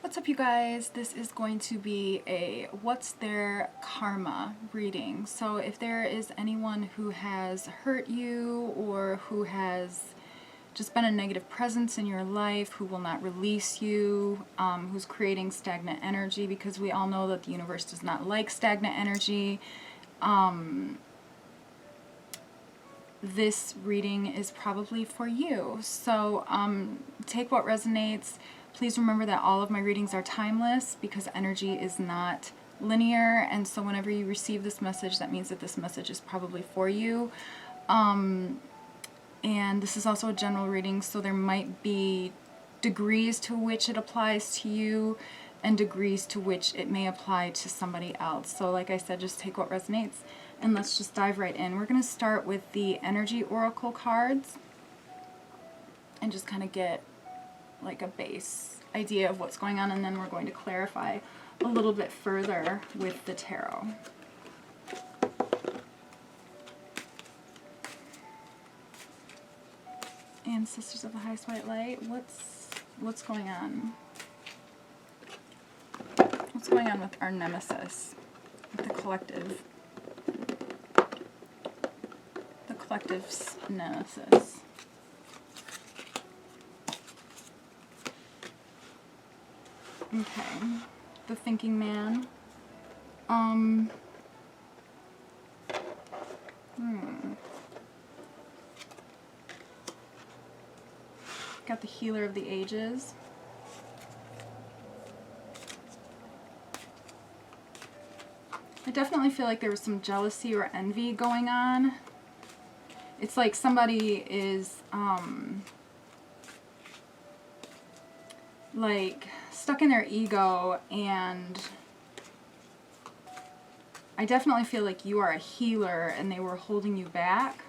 What's up, you guys? This is going to be a what's their karma reading. So if there is anyone who has hurt you or who has just been a negative presence in your life, who will not release you, who's creating stagnant energy, because we all know that the universe does not like stagnant energy. This reading is probably for you. So take what resonates. Please remember that all of my readings are timeless because energy is not linear, and so whenever you receive this message, that means that this message is probably for you. And this is also a general reading, so there might be degrees to which it applies to you and degrees to which it may apply to somebody else. So like I said, just take what resonates, and let's just dive right in. We're going to start with the energy oracle cards and just kind of get like a base idea of what's going on, and then we're going to clarify a little bit further with the tarot. And Sisters of the Highest White Light, what's going on? What's going on with our nemesis, with the collective? The collective's nemesis. Okay, the thinking man. Got the healer of the ages. I definitely feel like there was some jealousy or envy going on. It's like somebody is, like stuck in their ego, and I definitely feel like you are a healer and they were holding you back.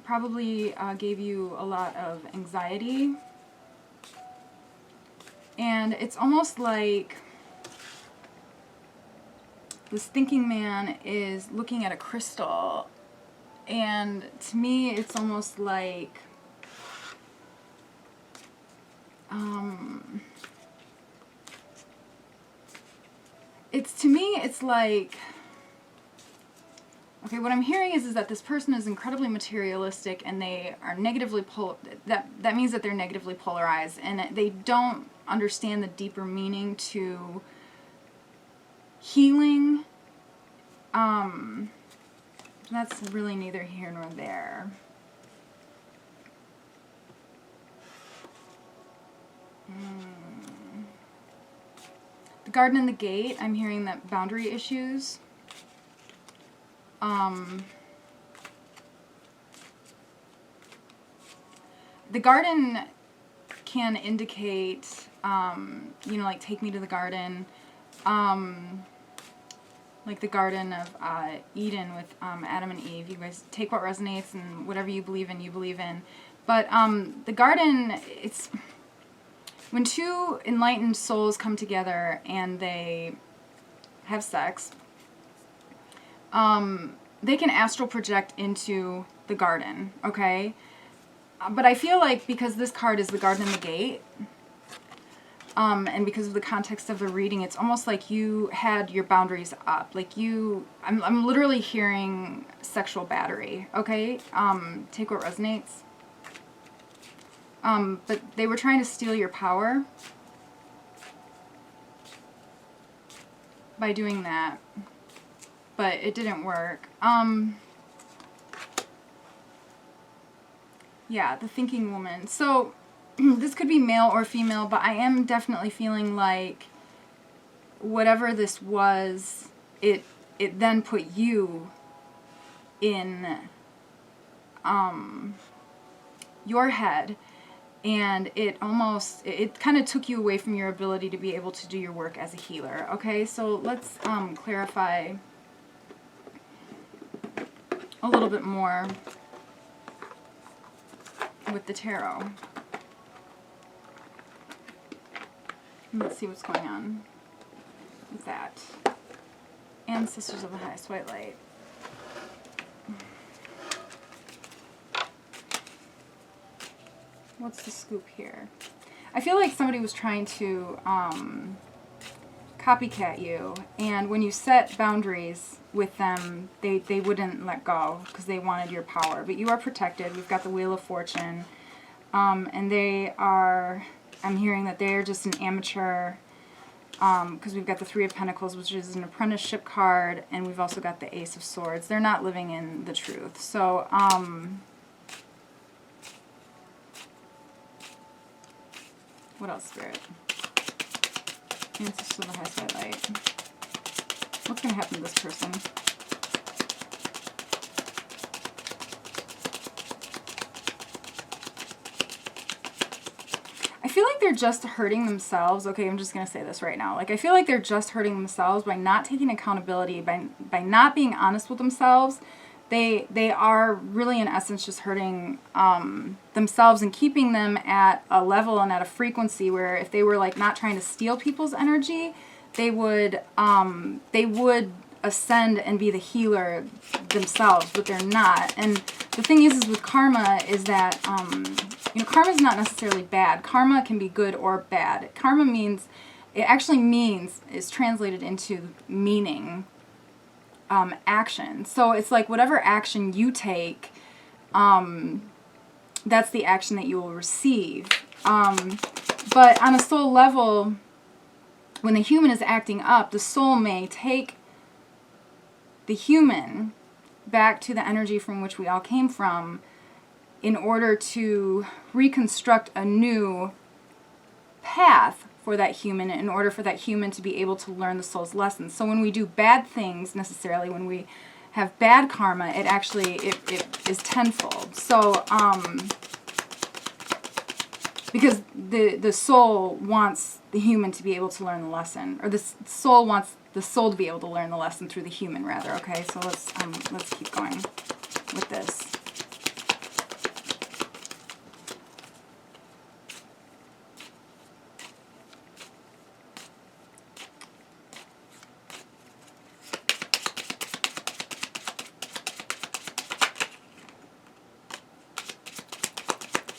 Probably gave you a lot of anxiety. And it's almost like this thinking man is looking at a crystal, and to me it's almost like it's like, okay, what I'm hearing is that this person is incredibly materialistic, and they are negatively that means that they're negatively polarized, and they don't understand the deeper meaning to healing. That's really neither here nor there. The garden and the gate, I'm hearing that boundary issues. The garden can indicate, you know, like take me to the garden, like the Garden of Eden with Adam and Eve. You guys take what resonates, and whatever you believe in, you believe in. But the garden, it's when two enlightened souls come together and they have sex, they can astral project into the garden, okay? But I feel like because this card is the garden and the gate, and because of the context of the reading, it's almost like you had your boundaries up. Like I'm literally hearing sexual battery, okay? Take what resonates. But they were trying to steal your power by doing that, but it didn't work. Yeah, the thinking woman. So this could be male or female, but I am definitely feeling like whatever this was, it then put you in your head, and it kind of took you away from your ability to be able to do your work as a healer. Okay, so let's clarify a little bit more with the tarot. Let's see what's going on with that. And Sisters of the Highest White Light. What's the scoop here? I feel like somebody was trying to copycat you, and when you set boundaries with them, they wouldn't let go because they wanted your power. But you are protected. We've got the Wheel of Fortune, and they are, I'm hearing that they're just an amateur, because we've got the Three of Pentacles, which is an apprenticeship card, and we've also got the Ace of Swords. They're not living in the truth. So, what else, Spirit? Answers to the high side light. What's going to happen to this person? I feel like they're just hurting themselves. Okay, I'm just going to say this right now. Like, I feel like they're just hurting themselves by not taking accountability, by not being honest with themselves. They are really, in essence, just hurting themselves and keeping them at a level and at a frequency where if they were, like, not trying to steal people's energy, they would ascend and be the healer themselves, but they're not. And the thing is with karma is that, you know, karma is not necessarily bad. Karma can be good or bad. Karma means, it actually means, is translated into meaning, action. So it's like whatever action you take, that's the action that you will receive. But on a soul level, when the human is acting up, the soul may take the human back to the energy from which we all came from in order to reconstruct a new path for that human, in order for that human to be able to learn the soul's lessons. So when we do bad things, necessarily, when we have bad karma, it actually, it is tenfold. So, because the soul wants the human to be able to learn the lesson, or the soul wants the soul to be able to learn the lesson through the human, rather. Okay, so let's keep going with this.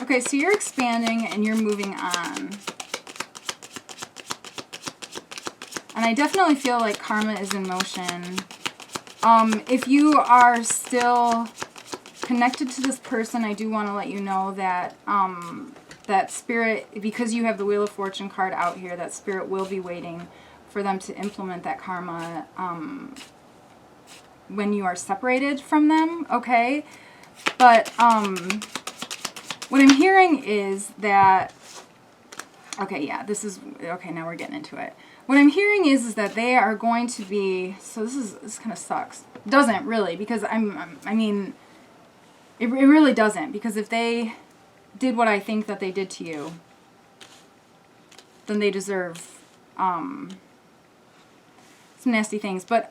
Okay, so you're expanding and you're moving on. And I definitely feel like karma is in motion. If you are still connected to this person, I do want to let you know that that spirit, because you have the Wheel of Fortune card out here, that spirit will be waiting for them to implement that karma when you are separated from them, okay? But what I'm hearing is that, okay, yeah, this is, okay, now we're getting into it. What I'm hearing is that they are going to be, so this kind of sucks. Doesn't really, because I mean, it really doesn't, because if they did what I think that they did to you, then they deserve some nasty things. But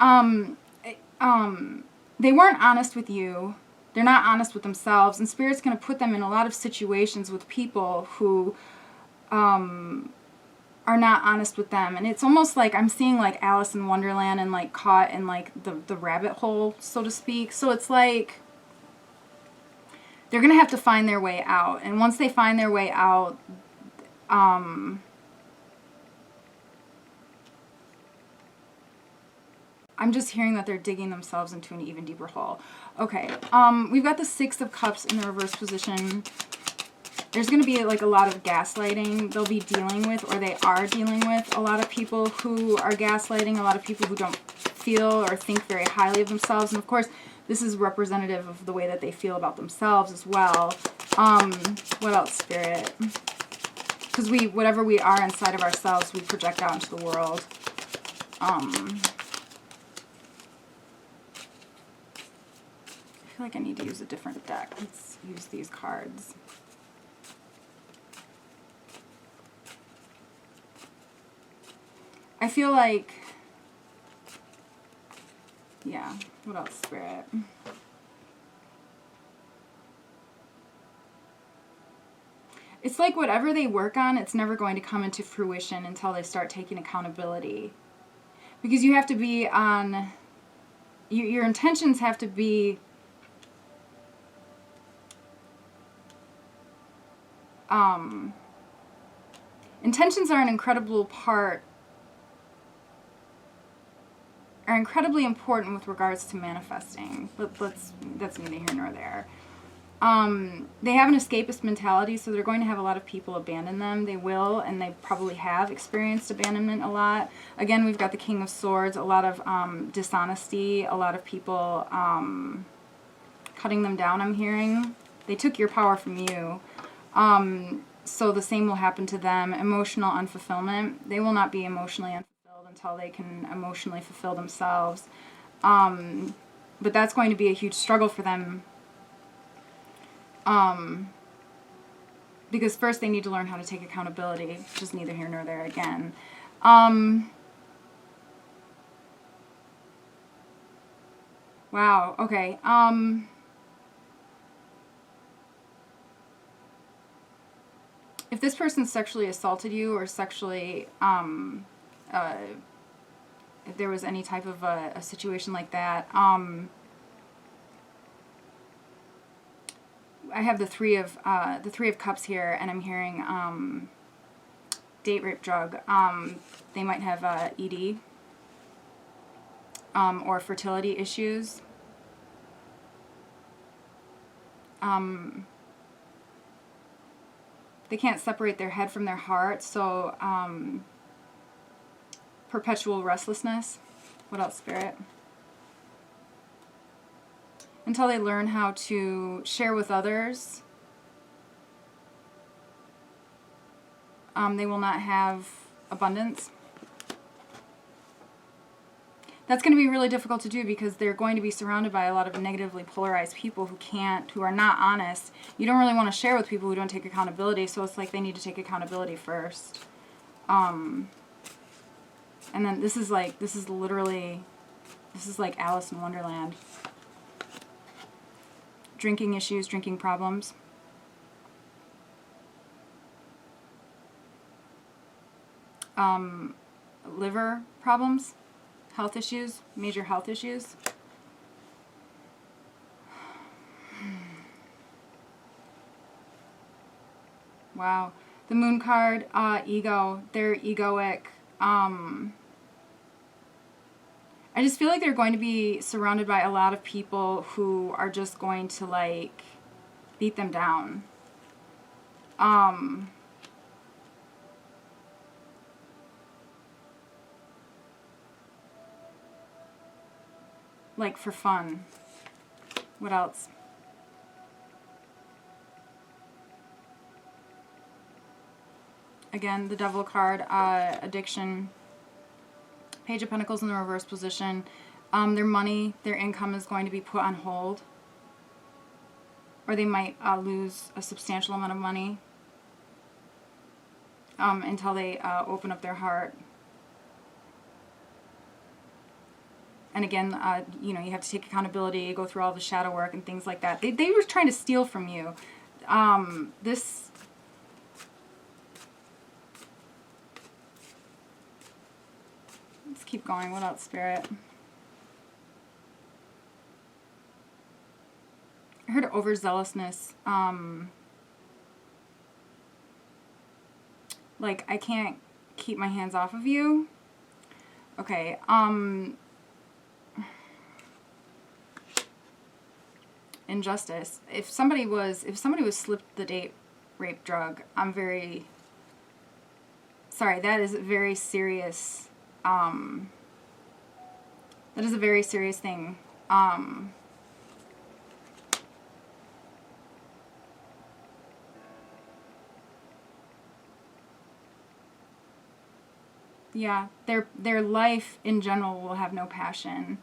they weren't honest with you. They're not honest with themselves, and Spirit's going to put them in a lot of situations with people who are not honest with them. And it's almost like I'm seeing like Alice in Wonderland and like caught in like the rabbit hole, so to speak. So it's like they're going to have to find their way out. And once they find their way out, I'm just hearing that they're digging themselves into an even deeper hole. Okay, we've got the Six of Cups in the reverse position. There's going to be like a lot of gaslighting they'll be dealing with, or they are dealing with. A lot of people who are gaslighting, a lot of people who don't feel or think very highly of themselves. And of course, this is representative of the way that they feel about themselves as well. What else, Spirit? Because whatever we are inside of ourselves, we project out into the world. I feel like I need to use a different deck. Let's use these cards. I feel like, yeah, what else, Spirit? It's like whatever they work on, it's never going to come into fruition until they start taking accountability. Because you have to be on, your intentions have to be Intentions are an incredible part, are incredibly important with regards to manifesting, but that's neither here nor there. They have an escapist mentality, so they're going to have a lot of people abandon them. They will, and they probably have experienced abandonment a lot. Again, we've got the King of Swords, a lot of dishonesty, a lot of people cutting them down, I'm hearing. They took your power from you. So the same will happen to them. Emotional unfulfillment. They will not be emotionally unfulfilled until they can emotionally fulfill themselves. But that's going to be a huge struggle for them. Because first they need to learn how to take accountability, which is neither here nor there again. Wow, okay. If this person sexually assaulted you or sexually, if there was any type of a situation like that, I have the three of cups here, and I'm hearing date rape drug. They might have ED or fertility issues. They can't separate their head from their heart, so perpetual restlessness. What else, Spirit? Until they learn how to share with others, they will not have abundance. That's going to be really difficult to do because they're going to be surrounded by a lot of negatively polarized people who are not honest. You don't really want to share with people who don't take accountability, so it's like they need to take accountability first. And then this is like Alice in Wonderland. Drinking issues, drinking problems. Liver problems. Health issues, major health issues. Wow. The Moon card, ego. They're egoic. I just feel like they're going to be surrounded by a lot of people who are just going to, like, beat them down. Like, for fun. What else? Again, the Devil card, addiction. Page of Pentacles in the reverse position. Their money, their income is going to be put on hold. Or they might lose a substantial amount of money until they open up their heart. And again, you know, you have to take accountability, go through all the shadow work and things like that. They were trying to steal from you. Let's keep going. What else, Spirit? I heard overzealousness. Like, I can't keep my hands off of you. Okay, injustice. If somebody was slipped the date rape drug, I'm very sorry. That is a very serious. That is a very serious thing. Yeah, their life in general will have no passion.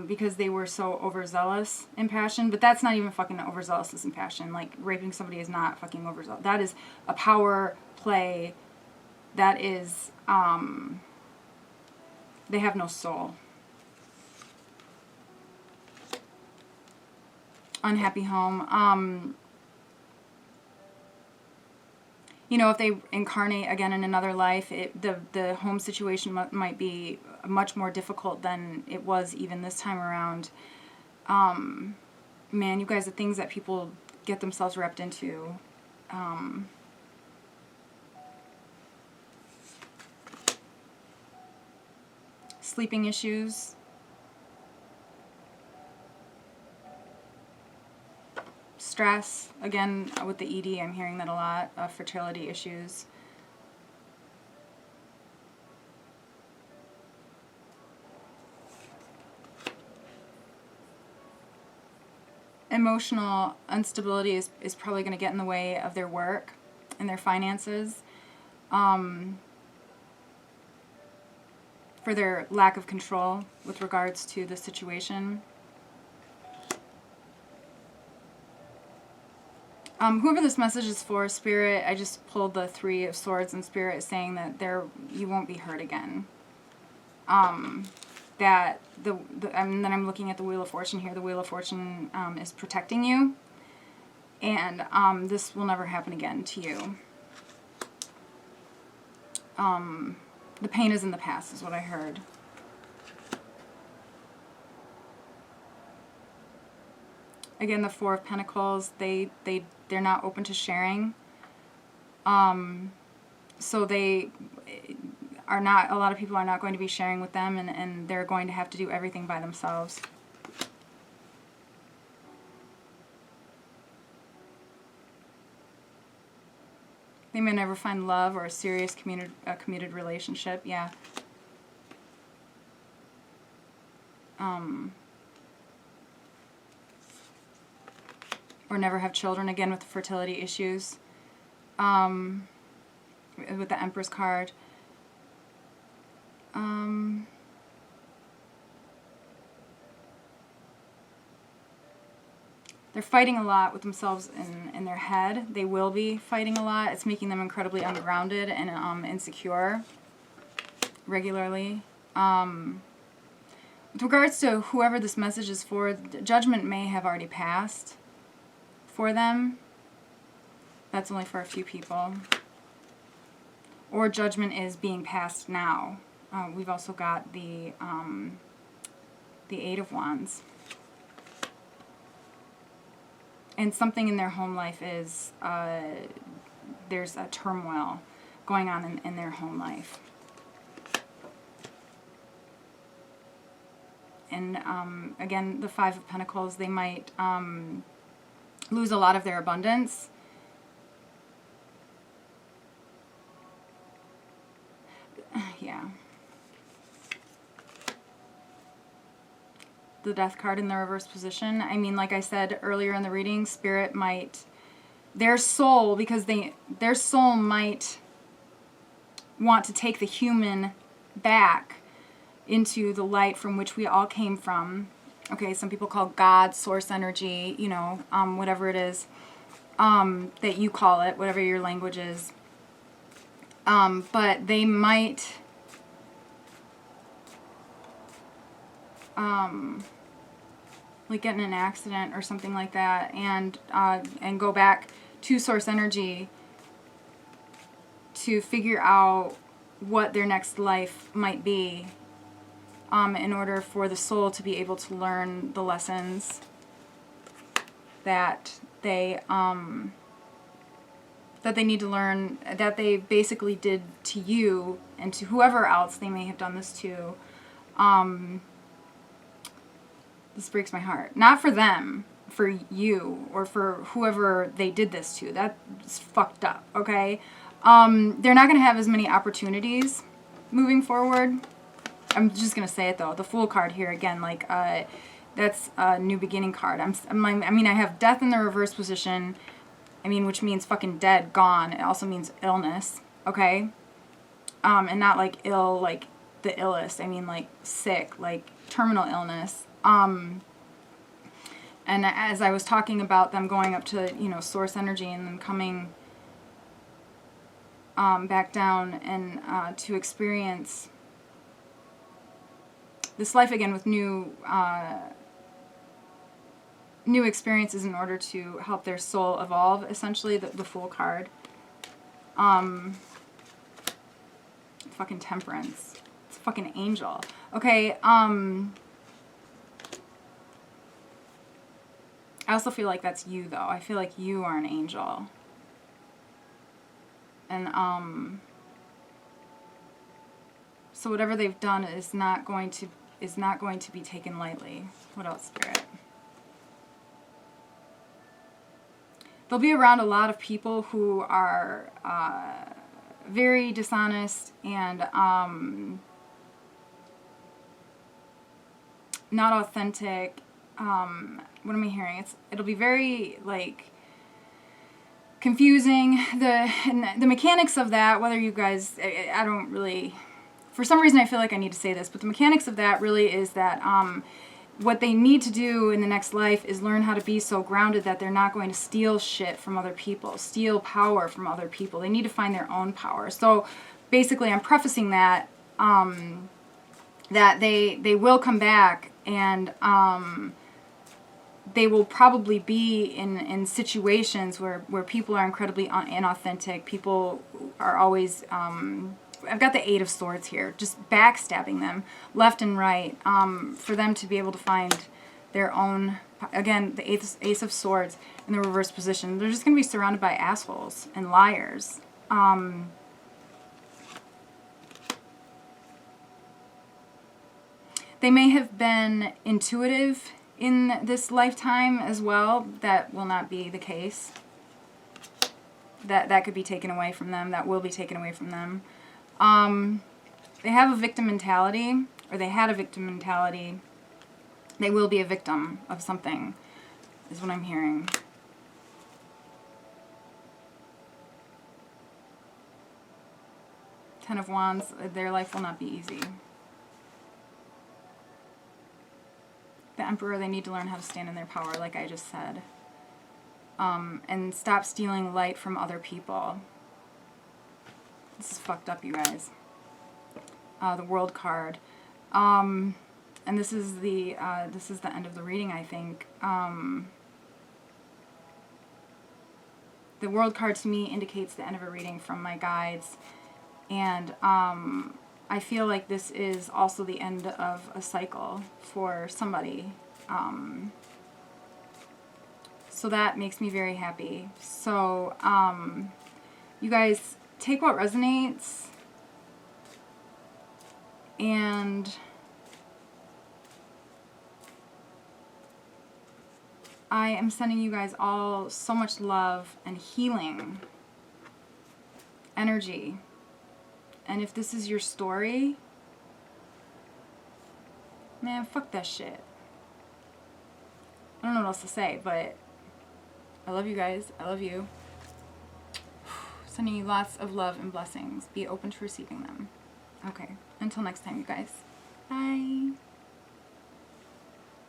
Because they were so overzealous in passion. But that's not even fucking overzealousness in passion. Like, raping somebody is not fucking overzealous. That is a power play. That is, they have no soul. Unhappy home. You know, if they incarnate again in another life, the home situation might be much more difficult than it was even this time around. Man, you guys, the things that people get themselves wrapped into. sleeping issues. Stress, again, with the ED, I'm hearing that a lot. Fertility issues. Emotional instability is probably going to get in the way of their work and their finances. For their lack of control with regards to the situation. Whoever this message is for, Spirit, I just pulled the Three of Swords, and Spirit is saying that you won't be hurt again. And then I'm looking at the Wheel of Fortune here. The Wheel of Fortune is protecting you, and this will never happen again to you. The pain is in the past, is what I heard. Again, the Four of Pentacles, they're not open to sharing. So they are not, a lot of people are not going to be sharing with them, and they're going to have to do everything by themselves. They may never find love or a serious committed relationship, yeah. Or never have children, again with the fertility issues. With the Empress card. They're fighting a lot with themselves in their head. They will be fighting a lot. It's making them incredibly ungrounded and insecure regularly. With regards to whoever this message is for, judgment may have already passed for them. That's only for a few people. Or judgment is being passed now. We've also got the Eight of Wands. And something in their home life is, there's a turmoil going on in their home life. And again, the Five of Pentacles, they might lose a lot of their abundance. Yeah. The Death card in the reverse position. I mean, like I said earlier in the reading, Spirit might, their soul, because their soul might want to take the human back into the light from which we all came from. Okay, some people call God, source energy, you know, whatever it is that you call it, whatever your language is. But they might like get in an accident or something like that, and go back to source energy to figure out what their next life might be, in order for the soul to be able to learn the lessons that they need to learn, that they basically did to you and to whoever else they may have done this to. This breaks my heart. Not for them, for you, or for whoever they did this to. That's fucked up, okay? They're not going to have as many opportunities moving forward. I'm just going to say it, though. The Fool card here, again, like, that's a new beginning card. I mean, I have death in the reverse position, I mean, which means fucking dead, gone. It also means illness, okay? And not, like, ill, like, the illest. I mean, like, sick, like, terminal illness. And as I was talking about them going up to, you know, source energy and then coming back down and to experience this life again with new experiences in order to help their soul evolve, essentially, the Fool card. Fucking Temperance. It's a fucking angel. Okay, I also feel like that's you, though. I feel like you are an angel. And, So whatever they've done is not going to be taken lightly. What else, Spirit? They'll be around a lot of people who are very dishonest and not authentic. What am I hearing? It'll be very like confusing. The mechanics of that, whether you guys, I don't really, for some reason I feel like I need to say this, but the mechanics of that really is that what they need to do in the next life is learn how to be so grounded that they're not going to steal shit from other people, steal power from other people. They need to find their own power. So basically I'm prefacing that that they will come back, and they will probably be in situations where people are incredibly inauthentic. People are always, I've got the Eight of Swords here, just backstabbing them left and right, for them to be able to find their own, again, the Ace of Swords in the reverse position. They're just going to be surrounded by assholes and liars. They may have been intuitive in this lifetime as well. That will not be the case. That could be taken away from them. That will be taken away from them. They have a victim mentality, or they had a victim mentality. They will be a victim of something, is what I'm hearing. Ten of Wands, their life will not be easy. The Emperor, they need to learn how to stand in their power, like I just said. And stop stealing light from other people. This is fucked up, you guys. The World card. And this is the end of the reading, I think. The World card to me indicates the end of a reading from my guides. And I feel like this is also the end of a cycle for somebody. So that makes me very happy. So, you guys, take what resonates, and I am sending you guys all so much love and healing energy. And if this is your story, man, fuck that shit. I don't know what else to say, but I love you guys. I love you. Sending you lots of love and blessings. Be open to receiving them. Okay. Until next time, you guys.